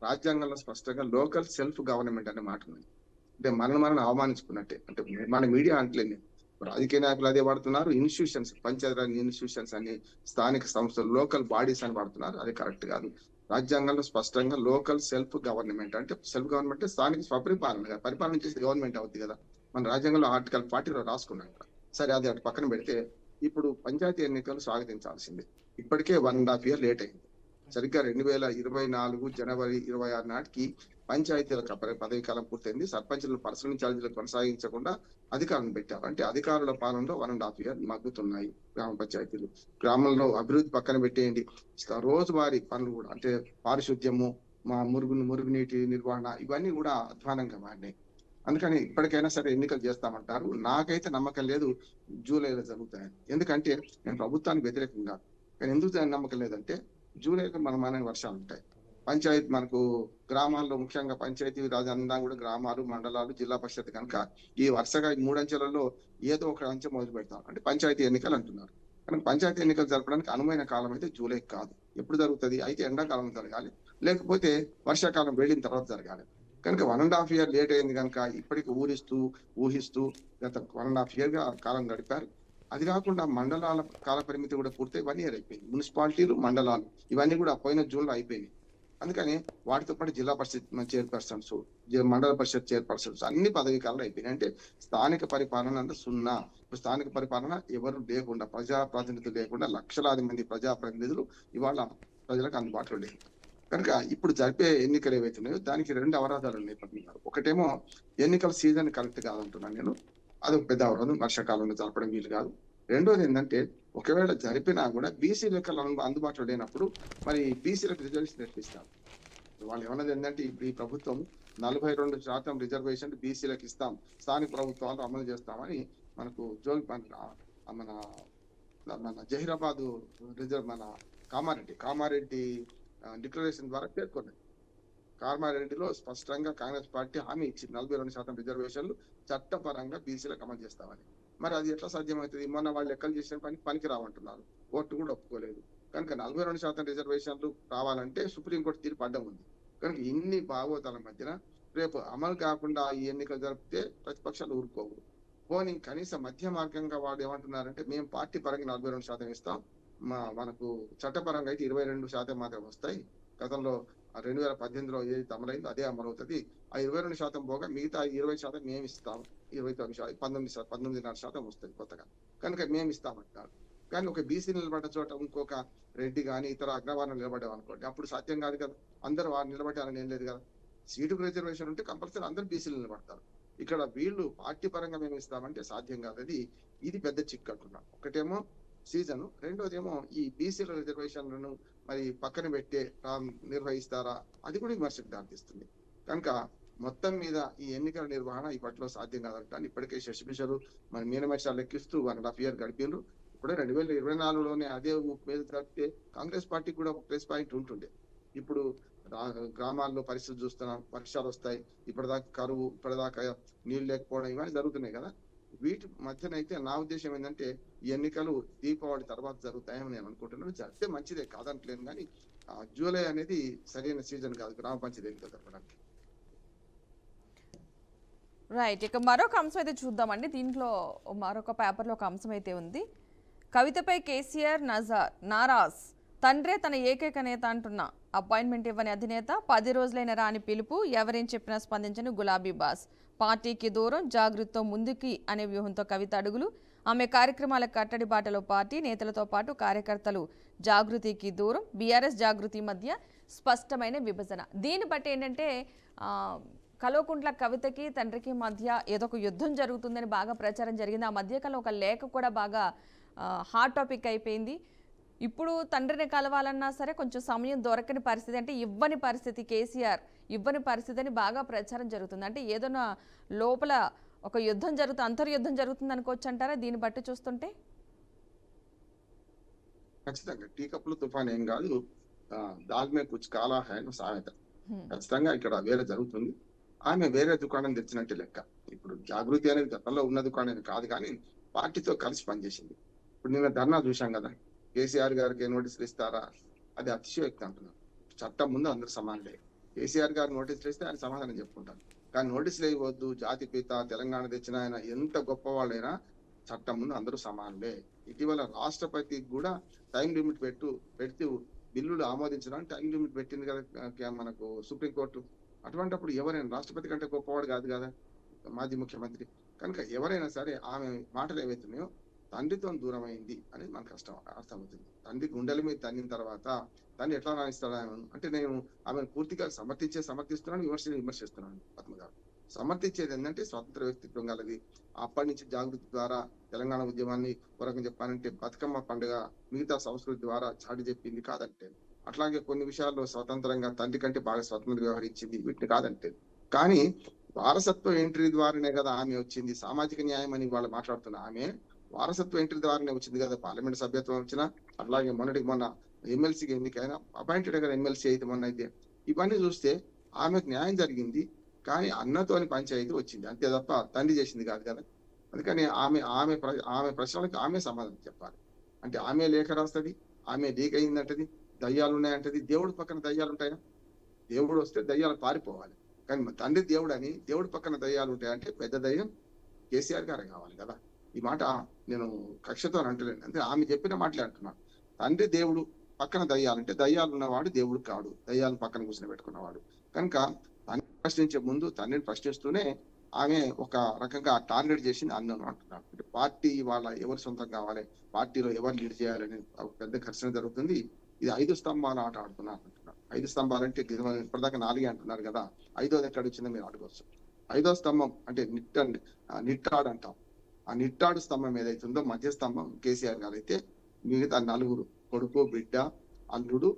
రాజ్యాంగంలో స్పష్టంగా లోకల్ సెల్ఫ్ గవర్నమెంట్ అనే మాట ఉంది. అంటే మనం అవమానించుకున్నట్టే. అంటే మన మీడియా అంటలేదు, రాజకీయ నాయకులు అదే వాడుతున్నారు. ఇన్స్టిట్యూషన్స్, పంచాయతీరాజ్ ఇన్స్టిట్యూషన్స్ అని, స్థానిక సంస్థలు, లోకల్ బాడీస్ అని వాడుతున్నారు. అది కరెక్ట్ కాదు. రాజ్యాంగంలో స్పష్టంగా లోకల్ సెల్ఫ్ గవర్నమెంట్ అంటే సెల్ఫ్ గవర్నమెంట్ స్థానిక స్వపరిపాలన, పరిపాలన చేసే గవర్నమెంట్ అవుతుంది కదా. మన రాజ్యాంగంలో ఆర్టికల్ 40లో రాసుకున్నాం. సరే, అది అటు పక్కన పెడితే ఇప్పుడు పంచాయతీ ఎన్నికలు స్వాగతించాల్సిందే. ఇప్పటికే 1.5 year లేట్ అయింది. సరిగ్గా 2024 జనవరి 26 నాటికి పంచాయతీల పదవి కాలం పూర్తయింది. సర్పంచులు పర్సనల్ ఛార్జీలు కొనసాగించకుండా అధికారులను పెట్టారు. అంటే అధికారుల పాలనలో 1.5 year మగ్గుతున్నాయి గ్రామ పంచాయతీలు. గ్రామంలో అభివృద్ధి పక్కన పెట్టేయండి, రోజువారీ పనులు కూడా అంటే పారిశుద్ధ్యము, మురుగునీటి నిర్వహణ ఇవన్నీ కూడా అధ్వానంగా మారినాయి. అందుకని ఇప్పటికైనా సరే ఎన్నికలు చేస్తామంటారు. నాకైతే నమ్మకం లేదు జూలైలో జరుగుతాయని. ఎందుకంటే నేను ప్రభుత్వానికి వ్యతిరేకం కాదు, కానీ ఎందుకు నమ్మకం లేదంటే జూలైలో మన వర్షాలు ఉంటాయి. పంచాయతీ మనకు గ్రామాల్లో ముఖ్యంగా పంచాయతీ రాజ్ అందా కూడా గ్రామాలు, మండలాలు, జిల్లా పరిషత్ కనుక ఈ వరుసగా 3 అంచెలలో ఏదో ఒక అంచె మొదలు పెడతాం. అంటే పంచాయతీ ఎన్నికలు అంటున్నారు. కానీ పంచాయతీ ఎన్నికలు జరపడానికి అనువైన కాలం అయితే జూలై కాదు. ఎప్పుడు జరుగుతుంది? అయితే ఎండాకాలం జరగాలి, లేకపోతే వర్షాకాలం వెళ్ళిన తర్వాత జరగాలి. కనుక 1.5 year లేట్ అయింది కనుక ఇప్పటికి ఊహిస్తూ గత 1.5 year గా కాలం గడిపారు. అది కాకుండా మండలాల కాల పరిమితి కూడా పూర్తి 1 year అయిపోయింది. మున్సిపాలిటీలు, మండలాలు ఇవన్నీ కూడా పోయిన జూన్లో అయిపోయినాయి. అందుకని వాటితో పాటు జిల్లా పరిషత్ చైర్పర్సన్స్, మండల పరిషత్ చైర్పర్సన్స్ అన్ని పదవీ కాలంలో అయిపోయినాయి. అంటే స్థానిక పరిపాలన అంటే సున్నా. స్థానిక పరిపాలన ఎవరు లేకుండా, ప్రజాప్రతినిధులు లేకుండా లక్షలాది మంది ప్రజాప్రతినిధులు ఇవాళ ప్రజలకు అందుబాటులో లేరు. కనుక ఇప్పుడు జరిపే ఎన్నికలు ఏవైతున్నాయో దానికి 2 అవరోధాలు నేపథ్యంలో, ఒకటేమో ఎన్నికల సీజన్ కరెక్ట్ కాదంటున్నాను నేను, అది ఒక పెద్ద అవరోధం, వర్షాకాలంలో జరపడం వీలు కాదు. రెండోది ఏంటంటే ఒకవేళ జరిపినా కూడా బీసీ లెక్కలు అందుబాటులో లేనప్పుడు మరి బీసీలకు రిజర్వేషన్ ఎట్లిస్తారు? వాళ్ళు ఏమన్నది ఏంటంటే ఈ ప్రభుత్వం 42% రిజర్వేషన్ బీసీలకు ఇస్తాం, స్థానిక ప్రభుత్వాలు అమలు చేస్తామని మనకు మన జహీరాబాద్ మన కామారెడ్డి డిక్లరేషన్ ద్వారా పేర్కొన్నది. కామారెడ్డిలో స్పష్టంగా కాంగ్రెస్ పార్టీ హామీ ఇచ్చింది 42% రిజర్వేషన్లు చట్టపరంగా బీసీలకు అమలు చేస్తామని. మరి అది ఎట్లా సాధ్యమవుతుంది? మొన్న వాళ్ళు లెక్కలు చేసిన పనికి రావంటున్నారు. కోర్టు కూడా ఒప్పుకోలేదు. కనుక 42% రిజర్వేషన్లు రావాలంటే సుప్రీంకోర్టు తీర్పు అడ్డం ఉంది. కనుక ఇన్ని భాగవతాల మధ్యన రేపు అమలు కాకుండా ఈ ఎన్నికలు జరిపితే ప్రతిపక్షాలు ఊరుకోవు. పోనీ కనీస మధ్య మార్గంగా వాళ్ళు ఏమంటున్నారంటే మేము పార్టీ పరంగా 42% ఇస్తాం, మనకు చట్టపరంగా అయితే 22% మాత్రమే వస్తాయి. గతంలో 2018లో ఏదైతే అమలైందో అదే అమలవుతుంది. ఆ 22% పోగా మిగతా 20% మేము ఇస్తాం. 19.5% వస్తుంది కొత్తగా. కనుక మేము ఇస్తామంటారు. కానీ ఒక బీసీ నిలబడ్డ చోట ఇంకొక రెడ్డి కానీ ఇతర అగ్రవర్ణం నిలబడ్డాం అనుకోండి, అప్పుడు సాధ్యం కాదు కదా. అందరూ వారు నిలబడ్డారని ఏం లేదు కదా. సీటుకు రిజర్వేషన్ ఉంటే కంపల్సరీ అందరూ బీసీలు నిలబడతారు. ఇక్కడ వీళ్ళు పార్టీ పరంగా మేము ఇస్తామంటే సాధ్యం కాదు. ఇది పెద్ద చిక్కు అంటున్నాం. ఒకటేమో సీజన్, రెండోదేమో ఈ బీసీల రిజర్వేషన్లను మరి పక్కన పెట్టే నిర్వహిస్తారా, అది కూడా విమర్శకు దారితీస్తుంది. కనుక మొత్తం మీద ఈ ఎన్నికల నిర్వహణ ఇప్పట్లో సాధ్యం కాదంటాను. ఇప్పటికే శశిభూషణ్ మన మీనమేషాలు లెక్కిస్తూ 1.5 years గడిపారు. ఇప్పుడే 2024లోనే అదే మీద జరిపితే కాంగ్రెస్ పార్టీకి కూడా ఒక ప్లస్ పాయింట్ ఉంటుండే. ఇప్పుడు గ్రామాల్లో పరిస్థితి చూస్తున్నాం, వర్షాలు వస్తాయి, ఇప్పటిదాకా కరువు, ఇప్పటిదాకా నీళ్లు లేకపోవడం ఇవన్నీ జరుగుతున్నాయి కదా. వీటి మధ్యనైతే నా ఉద్దేశం ఏంటంటే ఈ ఎన్నికలు దీపావళి తర్వాత జరుగుతాయని నేను అనుకుంటున్నాను. జరిగితే మంచిదే, కాదంటలేను. కానీ జూలై అనేది సరైన సీజన్ కాదు గ్రామ పంచాయతీ ఎన్నికలు జరపడానికి. రైట్. ఇక మరొక అంశం అయితే చూద్దామండి. దీంట్లో మరొక పేపర్లో ఒక అంశం అయితే ఉంది. కవితపై కేసీఆర్ నారాజ్, తండ్రే తన ఏకైక నేత అంటున్న అపాయింట్మెంట్ ఇవ్వని అధినేత, 10 రోజులైన రాని పిలుపు, ఎవరేం చెప్పినా స్పందించని గులాబీ బాస్, పార్టీకి దూరం, జాగృతితో ముందుకి అనే వ్యూహంతో కవిత అడుగులు. ఆమె కార్యక్రమాల కట్టడి బాటలో పార్టీ నేతలతో పాటు కార్యకర్తలు జాగృతికి దూరం, బీఆర్ఎస్ జాగృతి మధ్య స్పష్టమైన విభజన. దీన్ని బట్టి ఏంటంటే కల్వకుంట్ల కవితకి తండ్రికి మధ్య ఏదో ఒక యుద్ధం జరుగుతుందని బాగా ప్రచారం జరిగింది. ఆ మధ్యకాలంలో ఒక లేఖ కూడా బాగా హాట్ టాపిక్ అయిపోయింది. ఇప్పుడు తండ్రిని కలవాలన్నా సరే కొంచెం సమయం దొరకని పరిస్థితి, అంటే ఇవ్వని పరిస్థితి, కేసీఆర్ ఇవ్వని పరిస్థితి అని బాగా ప్రచారం జరుగుతుంది. అంటే ఏదైనా లోపల ఒక యుద్ధం జరుగుతుంది, అంతర్యుద్ధం జరుగుతుంది అనుకోవచ్చు అంటారా దీన్ని బట్టి చూస్తుంటే? ఖచ్చితంగా టీ కప్పులు తుఫాన్ ఏం కాదు, దాల్మే కుచ్ కాలా హై సామెత. ఖచ్చితంగా ఇక్కడ వేరే జరుగుతుంది. ఆమె వేరే దుకాణం తెచ్చినట్టు లెక్క. ఇప్పుడు జాగృతి అనేది గతంలో ఉన్న దుకాణం కాదు, కానీ పార్టీతో కలిసి పనిచేసింది. ఇప్పుడు నిన్న ధర్నా చూశాం కదా, కేసీఆర్ గారికి నోటీసులు ఇస్తారా, అది అతిశయోక్తి అంటున్నారు. చట్టం ముందు అందరు సమానులే. కేసీఆర్ గారు నోటీసులు ఇస్తే ఆయన సమాధానం చెప్పుకుంటారు. కానీ నోటీసులు ఇవ్వద్దు, జాతి పిత, తెలంగాణ తెచ్చిన ఆయన ఎంత గొప్పవాళ్ళైనా చట్టం ముందు అందరూ సమానులే. ఇటీవల రాష్ట్రపతికి కూడా టైం లిమిట్ పెడుతూ బిల్లులు ఆమోదించడానికి టైం లిమిట్ పెట్టింది కదా మనకు సుప్రీంకోర్టు. అటువంటిప్పుడు ఎవరైనా రాష్ట్రపతి కంటే గొప్పవాడు కాదు కదా మాజీ ముఖ్యమంత్రి. కనుక ఎవరైనా సరే ఆమె మాటలు ఏవైతున్నాయో తండ్రితో దూరం అయింది అనేది మనకు అర్థమవుతుంది. తండ్రి గుండెల మీద తన్నిన తర్వాత తండ్రి ఎట్లా రాణిస్తాడు అంటే, నేను ఆమెను పూర్తిగా సమర్థిస్తున్నాను, విమర్శిస్తున్నాను. పద్మ గారు సమర్థించేది ఏంటంటే స్వతంత్ర వ్యక్తిత్వం గలది. అప్పటి నుంచి జాగృతి ద్వారా తెలంగాణ ఉద్యమాన్ని వరకు చెప్పాలంటే బతుకమ్మ పండుగ మిగతా సంస్కృతి ద్వారా చాటి చెప్పింది కాదంటే, అట్లాగే కొన్ని విషయాల్లో స్వతంత్రంగా తండ్రి కంటే బాగా స్వతంత్రంగా వ్యవహరించింది, వీటిని కాదంటే. కానీ వారసత్వ ఎంట్రీ ద్వారానే కదా ఆమె వచ్చింది. సామాజిక న్యాయం అని వాళ్ళు మాట్లాడుతున్న ఆమె వారసత్వ ఎంట్రీ ద్వారానే వచ్చింది కదా పార్లమెంట్ సభ్యత్వం వచ్చిన. అట్లాగే మొన్న ఎమ్మెల్సీకి ఎన్నికైనా అపాయింటెడ్ కదా ఎమ్మెల్సీ అయితే మొన్న అయితే. ఇవన్నీ చూస్తే ఆమెకు న్యాయం జరిగింది, కానీ అన్నతోని పంచాయతీ వచ్చింది అంతే తప్ప తండ్రి చేసింది కాదు కదా. అందుకని ఆమె ప్రశ్నలకు ఆమె సమాధానం చెప్పాలి. అంటే ఆమె లేఖ రాస్తుంది, ఆమె లీక్ అయిందంటది, దయ్యాలు ఉన్నాయంటది. దేవుడు పక్కన దయ్యాలు ఉంటాయా? దేవుడు వస్తే దయ్యాలు పారిపోవాలి. కానీ తండ్రి దేవుడు అని దేవుడి పక్కన దయ్యాలు ఉంటాయంటే పెద్ద దయ్యం కేసీఆర్ గారే కావాలి కదా. ఈ మాట నేను కక్షతో అంటలేను, అంటే ఆమె చెప్పిన మాటలే అంటున్నాను. తండ్రి దేవుడు పక్కన దయ్యాలంటే దయ్యాలు ఉన్నవాడు దేవుడు కాడు, దయ్యాలను పక్కన కూర్చొని పెట్టుకున్నవాడు. కనుక తండ్రి ప్రశ్నించే ముందు తండ్రిని ప్రశ్నిస్తూనే ఆమె ఒక రకంగా టార్గెట్ చేసింది అన్నను అంటున్నాను. అంటే పార్టీ వాళ్ళ ఎవరు సొంతం కావాలి, పార్టీలో ఎవరు లీడ్ చేయాలని ఒక పెద్ద ఘర్షణ జరుగుతుంది. ఇది 5 స్తంభాల ఆట ఆడుతున్నారు అంటున్నారు. 5 స్తంభాలంటే ఇప్పటిదాకా 4 అంటున్నారు కదా, 5వది ఎక్కడ వచ్చిందో మీరు అడగవచ్చు. 5వ స్తంభం అంటే నిట్టాడు అంటాం. ఆ నిట్టాడు స్తంభం ఏదైతుందో మధ్య స్తంభం కేసీఆర్ గారు అయితే, మిగతా 4 కొడుకు, బిడ్డ, అల్లుడు,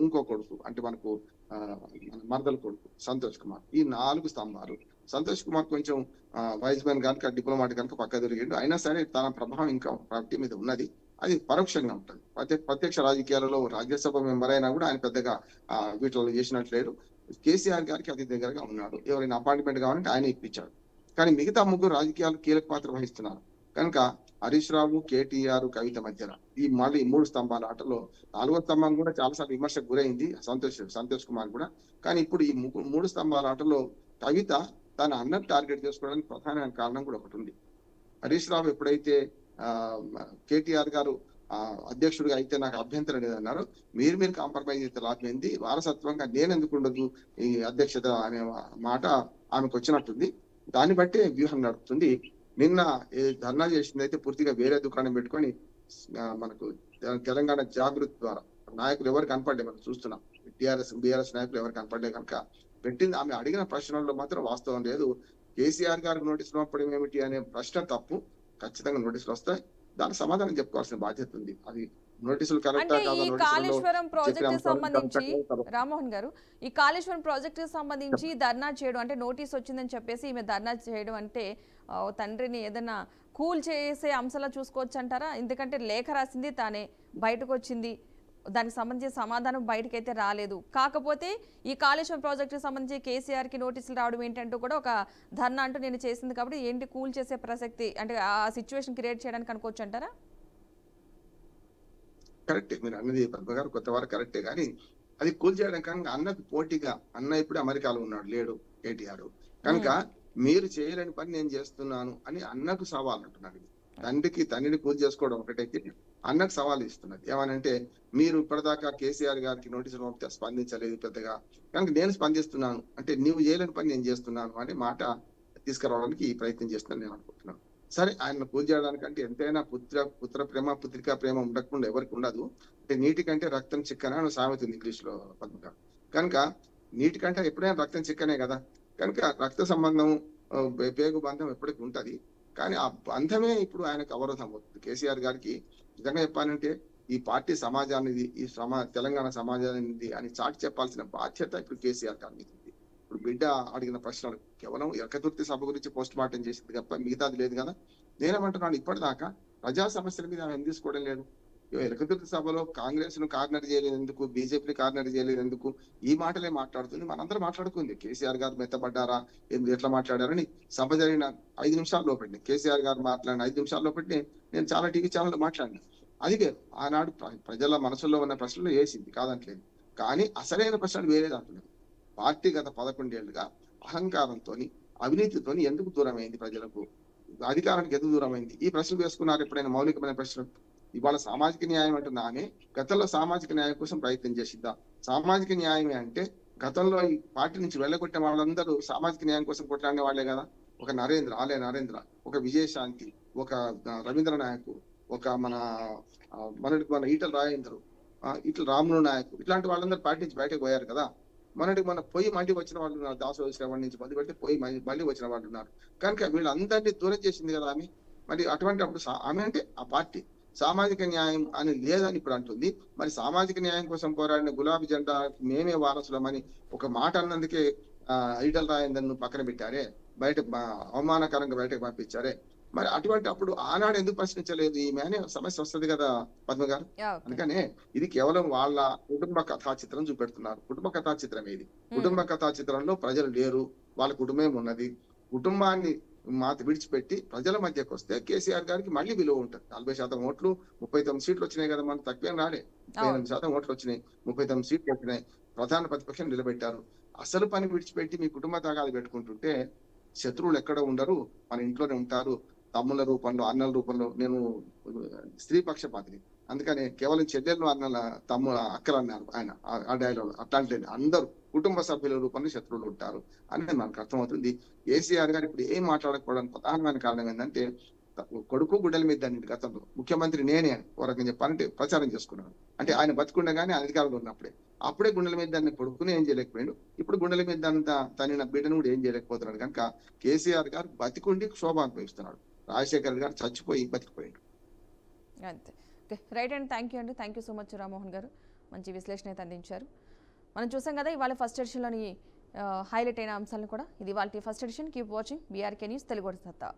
ఇంకో కొడుకు అంటే మనకు మరదల కొడుకు సంతోష్ కుమార్, ఈ 4 స్తంభాలు. సంతోష్ కుమార్ కొంచెం వైస్ మ్యాన్ కనుక డిప్లొమాట్ కనుక పక్క తిరిగిండు, అయినా సరే తన ప్రభావం ఇంకా పార్టీ మీద ఉన్నది. అది పరోక్షంగా ఉంటుంది. ప్రత్యక్ష రాజకీయాలలో రాజ్యసభ మెంబర్ అయినా కూడా ఆయన పెద్దగా వీటిలో చేసినట్లేడు. కేసీఆర్ గారికి అతి దగ్గరగా ఉన్నాడు. ఎవరైనా అపాయింట్మెంట్ కావాలంటే ఆయన ఇప్పించాడు. కానీ మిగతా 3 రాజకీయాలు కీలక పాత్ర వహిస్తున్నారు. కనుక హరీష్ రావు, కేటీఆర్, కవిత మధ్యన మళ్ళీ ఈ 3 స్తంభాల ఆటలో 4వ స్తంభం కూడా చాలాసార్లు విమర్శకు గురైంది సంతోష్ కుమార్ కూడా. కానీ ఇప్పుడు ఈ 3 స్తంభాల ఆటలో కవిత తన అన్నను టార్గెట్ చేసుకోవడానికి ప్రధానమైన కారణం కూడా ఒకటి ఉంది. హరీష్ రావు ఎప్పుడైతే కేటీఆర్ గారు అధ్యక్షుడిగా అయితే నాకు అభ్యంతరం లేదన్నారు, మీరు కాంప్రమైజ్ అయితే లాభమైంది, వారసత్వంగా నేనెందుకు ఉండదు ఈ అధ్యక్షత అనే మాట ఆమెకు వచ్చినట్టుంది. దాన్ని బట్టే వ్యూహం నడుపుతుంది. నిన్న ధర్నా చేసింది అయితే పూర్తిగా వేరే దుకాణం పెట్టుకొని మనకు తెలంగాణ జాగృతి ద్వారా నాయకులు ఎవరు కనపడలే, మనం చూస్తున్నాం. బీఆర్ఎస్ నాయకులు ఎవరు కనపడలే కనుక పెట్టింది. ఆమె అడిగిన ప్రశ్నల్లో మాత్రం వాస్తవం లేదు. కేసీఆర్ గారికి నోటీసులు పంపడం ఏమిటి అనే ప్రశ్న తప్పు. ఖచ్చితంగా నోటీసులు వస్తాయి, దానికి సమాధానం చెప్పుకోవాల్సిన బాధ్యత ఉంది. అది నోటీసులు కరెక్టా అంటే ఈ కాళేశ్వరం ప్రాజెక్ట్ సంబంధించి రామ్మోహన్ గారు, ఈ కాళేశ్వరం ప్రాజెక్ట్ సంబంధించి ధర్నా చేయడం అంటే నోటీస్ వచ్చిందని చెప్పేసి ఈమె ధర్నా చేయడం అంటే తండ్రిని ఏదైనా కూల్ చేసే అంశాలు చూసుకోవచ్చు అంటారా? ఎందుకంటే లేఖ రాసింది తానే, బయటకు వచ్చింది, దానికి సంబంధించిన సమాధానం బయటకైతే రాలేదు. కాకపోతే ఈ కాళేశ్వరం ప్రాజెక్టుకి సంబంధించి కేసీఆర్కి నోటీసులు రావడం ఏంటంటూ కూడా ఒక ధర్నా అంటూ నేను చేసింది కాబట్టి ఏంటి కూల్ చేసే ప్రసక్తి అంటే ఆ సిచ్యువేషన్ క్రియేట్ చేయడానికి అనుకోవచ్చు అంటారా? కరెక్టే మీరు అన్నది పద్మ గారు, కొత్త వారు కరెక్టే. కానీ అది కూల్ చేయడం కనుక అన్నకు పోటీగా, అన్న ఇప్పుడు అమెరికాలో ఉన్నాడు, లేడు కేటీఆర్ కనుక మీరు చేయలేని పని నేను చేస్తున్నాను అని అన్నకు సవాల్ అంటున్నాడు. తండ్రిని కూల్ చేసుకోవడం ఒకటైతే అన్నకు సవాల్ ఇస్తున్నది. ఏమనంటే మీరు ఇప్పటిదాకా కేసీఆర్ గారికి నోటీసులు పంపితే స్పందించలేదు పెద్దగా, కనుక నేను స్పందిస్తున్నాను అంటే నీవు చేయలేని పని నేను చేస్తున్నాను అనే మాట తీసుకురావడానికి ఈ ప్రయత్నం చేస్తున్నాను నేను అనుకుంటున్నాను. సరే, ఆయన పూజ చేయడానికంటే ఎంతైనా పుత్ర ప్రేమ పుత్రికా ప్రేమ ఉండకుండా ఎవరికి ఉండదు. అంటే నీటి కంటే రక్తం చిక్కన అని సామెత ఉంది ఇంగ్లీష్ లో పద్మగా. కనుక నీటి కంటే ఎప్పుడైనా రక్తం చిక్కనే కదా, కనుక రక్త సంబంధం పేగు బంధం ఎప్పటికీ ఉంటది. కానీ ఆ బంధమే ఇప్పుడు ఆయనకు అవరోధం అవుతుంది. కేసీఆర్ గారికి నిజంగా చెప్పాలంటే ఈ పార్టీ సమాజానిది, ఈ తెలంగాణ సమాజానిది అని చాటి చెప్పాల్సిన బాధ్యత ఇప్పుడు కేసీఆర్ గారి మీద ఉంది. ఇప్పుడు బిడ్డ అడిగిన ప్రశ్నలు కేవలం ఏకతుర్తి సభ గురించి పోస్ట్ మార్టం చేసింది తప్ప మిగతాది లేదు కదా. నేనేమంటున్నాను, ఇప్పటిదాకా ప్రజా సమస్యల మీద ఆమె తీసుకోవడం లేదు. ఏకతుర్తి సభలో కాంగ్రెస్ ను కార్నర్ చేయలేదు ఎందుకు, బీజేపీని కార్నర్ చేయలేదు ఎందుకు, ఈ మాటలే మాట్లాడుతుంది. మనందరం మాట్లాడుకుంది కేసీఆర్ గారు మెత్తపడ్డారా, ఎట్లా మాట్లాడారని. సభ జరిగిన 5 నిమిషాల్లో పెట్టిన కేసీఆర్ గారు మాట్లాడిన 5 నిమిషాల్లో పెట్టి నేను చాలా టీవీ ఛానల్లో మాట్లాడినా. అది ఆనాడు ప్రజల మనసులో ఉన్న ప్రశ్నలు వేసింది, కాదంటలేదు. కానీ అసలైన ప్రశ్నలు వేరేది అంటున్నారు. పార్టీ గత 11 ఏళ్లుగా అహంకారంతో అవినీతితో ఎందుకు దూరమైంది, ప్రజలకు అధికారానికి ఎందుకు దూరమైంది, ఈ ప్రశ్నలు వేసుకున్నారు ఎప్పుడైనా మౌలికమైన ప్రశ్నలు. ఇవాళ సామాజిక న్యాయం అంటున్నా ఆమె గతంలో సామాజిక న్యాయం కోసం ప్రయత్నం చేసిద్దా? సామాజిక న్యాయమే అంటే గతంలో ఈ పార్టీ నుంచి వెళ్ళగొట్టిన వాళ్ళందరూ సామాజిక న్యాయం కోసం కొట్లాడిన వాళ్ళే కదా. ఒక నరేంద్ర, ఒక విజయశాంతి, ఒక రవీంద్ర నాయక్, ఒక మన ఈటల రాజేందర్, ఇట్లా రాములు నాయక్, ఇట్లాంటి వాళ్ళందరూ పార్టీ నుంచి బయటకు పోయారు కదా. మన పొయ్యి మళ్ళీ వచ్చిన వాళ్ళు ఉన్నారు, దాసోజీ శ్రవణ్ నుంచి మొదలు పెడితే పొయ్యి మళ్ళీ వచ్చిన వాళ్ళు ఉన్నారు. కనుక వీళ్ళందరినీ దూరం చేసింది కదా ఆమె. మరి అటువంటి అప్పుడు ఆమె అంటే ఆ పార్టీ సామాజిక న్యాయం అని లేదని ఇప్పుడు అంటుంది. మరి సామాజిక న్యాయం కోసం పోరాడిన గులాబీ జెండా మేమే వారసులమని ఒక మాట అన్నందుకే ఈటల రాజేందర్ ను పక్కన పెట్టారే, బయట అవమానకరంగా బయటకు పంపించారే. మరి అటువంటి అప్పుడు ఆనాడు ఎందుకు ప్రశ్నించలేదు? ఈమె అనే సమస్య వస్తుంది కదా పద్మ గారు. అందుకనే ఇది కేవలం వాళ్ళ కుటుంబ కథా చిత్రం చూపెడుతున్నారు. కుటుంబ కథా చిత్రం ఏది? కుటుంబ కథా చిత్రంలో ప్రజలు లేరు, వాళ్ళ కుటుంబం ఉన్నది. కుటుంబాన్ని విడిచిపెట్టి ప్రజల మధ్యకు వస్తే కేసీఆర్ గారికి మళ్ళీ విలువ ఉంటుంది. 40% ఓట్లు, 39 సీట్లు వచ్చినాయి కదా, మనం తక్కువేం రాలే. 38% ఓట్లు వచ్చినాయి, 39 సీట్లు వచ్చినాయి, ప్రధాన ప్రతిపక్షం నిలబెట్టారు. అసలు పని విడిచిపెట్టి మీ కుటుంబ తాగాలు పెట్టుకుంటుంటే శత్రువులు ఎక్కడ ఉండరు, మన ఇంట్లోనే ఉంటారు. తమ్ముల రూపంలో, అన్నల రూపంలో. నేను స్త్రీ పక్షపాతిని, అందుకని కేవలం చెల్లెళ్ళు, అన్నల అక్కలు అన్నారు ఆయన ఆ డైలాగ్. అట్లాంటి అందరూ కుటుంబ సభ్యుల రూపంలో శత్రువులు ఉంటారు అనేది మనకు అర్థమవుతుంది. కేసీఆర్ గారు ఇప్పుడు ఏం మాట్లాడకపోవడానికి ప్రధానమైన కారణం ఏంటంటే కొడుకు గుడ్డల మీద దాన్ని గతంలో ముఖ్యమంత్రి నేనే అని ఒక రకంగా చెప్పాలంటే ప్రచారం చేసుకున్నాను. అంటే ఆయన బతుకుండగానే అధికారంలో అప్పుడే గుండెల మీద దాన్ని కొడుకుని ఏం చేయలేకపోయాడు, ఇప్పుడు గుండెల మీద తన బిడ్డను కూడా ఏం చేయలేకపోతున్నాడు. కనుక కేసీఆర్ గారు బతికుండి శోభ అనుభవిస్తున్నాడు. రాజశేఖర్ గారు చచ్చిపోయి బతికిపోయాడు. అంతే. రైట్ అండ్ థ్యాంక్ యూ అండి. Thank you so much Rammohan గారు, మంచి విశ్లేషణ అయితే అందించారు. మనం చూసాం కదా ఇవాళ ఫస్ట్ ఎడిషన్లోని హైలైట్ అయిన అంశాలను కూడా. ఇది వాళ్ళ first edition. Keep watching BRK news Telugu సత్తా.